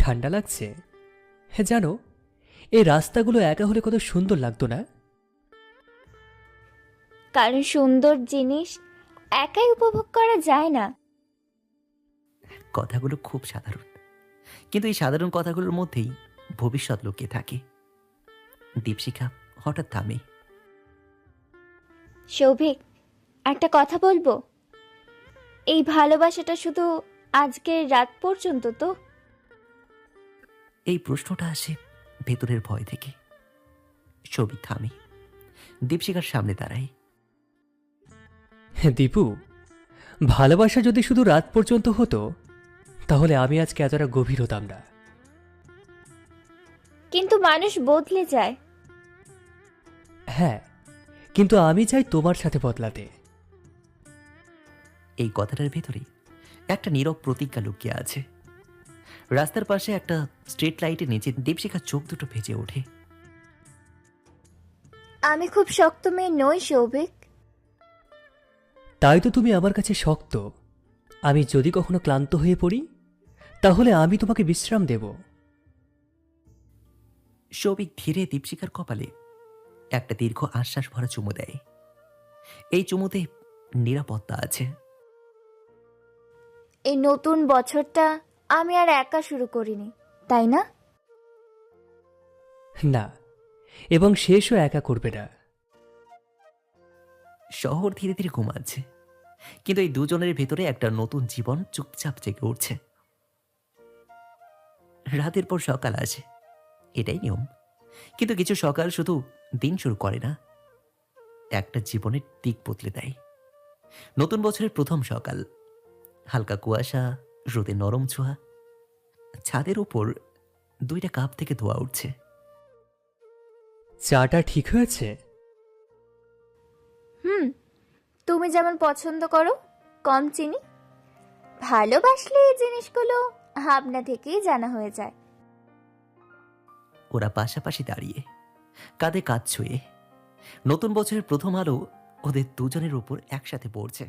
ঠান্ডা লাগছে? হ্যাঁ, জানো, এই রাস্তাগুলো একা হলে কত সুন্দর লাগতো না? কারণ সুন্দর জিনিস একাই উপভোগ করা যায় না। কথাগুলো খুব সাধারণ, কিন্তু এই সাধারণ কথাগুলোর মধ্যেই ভবিষ্যৎ লুকিয়ে থাকে। দীপশিখা হঠাৎ থামে। সৌভিক, একটা কথা বলবো? এই ভালোবাসাটা শুধু আজকের রাত পর্যন্ত তো? এই প্রশ্নটা আসে ভেতরের ভয় থেকে। সৌভিক থামে, দীপশিখার সামনে দাঁড়ায়। হ্যাঁ দীপু, ভালোবাসা যদি শুধু রাত পর্যন্ত হতো তাহলে আমি আজকে এতটা গভীর হতাম না। কিন্তু মানুষ বদলে যায়। হ্যাঁ, কিন্তু আমি চাই তোমার সাথে বদলাতে। এই কথাটার ভেতরে একটা নীরব প্রতিজ্ঞা লুকিয়ে আছে। রাস্তার পাশে একটা স্ট্রিট লাইটের নিচে দীপশিখার চোখ দুটো ভেজে ওঠে। আমি খুব শক্ত মেয়ে নই সৌভিক। তাই তো তুমি আমার কাছে শক্ত। আমি যদি কখনো ক্লান্ত হয়ে পড়ি তাহলে আমি তোমাকে বিশ্রাম দেব। সৌভিক ধীরে দীপশিখার কপালে একটা দীর্ঘ আশ্বাস ভরা চুমু দেয়। এই চুমুতে নিরাপত্তা আছে। এই নতুন বছরটা আমি আর একা শুরু করিনি, তাই না? না, এবং শেষও একা করবে না। শহর ধীরে ধীরে ঘুমাচ্ছে, কিন্তু এই দুজনের ভেতরে একটা নতুন জীবন চুপচাপ জেগে উঠছে। রাতের পর সকাল আসে, এটাই নিয়ম। কিন্তু কিছু সকাল শুধু দিন শুরু করে না, একটা জীবনের দিক বদলে দেয়। নতুন বছরের প্রথম সকাল, হালকা কুয়াশা, রোদে নরম ছোঁয়া, ছাদের উপর দুইটা কাপ থেকে ধোয়া উঠছে। চাটা ঠিক হয়েছে? হুম, তুমি যেমন পছন্দ করো, কম চিনি। ভালোবাসলে এই জিনিসগুলো ভাবনা থেকেই জানা হয়ে যায়। ওরা পাশাপাশি দাঁড়িয়ে, কাঁধে কাঁধ ছুঁয়ে। নতুন বছরের প্রথম আলো ওদের দুজনের উপর একসাথে পড়ছে।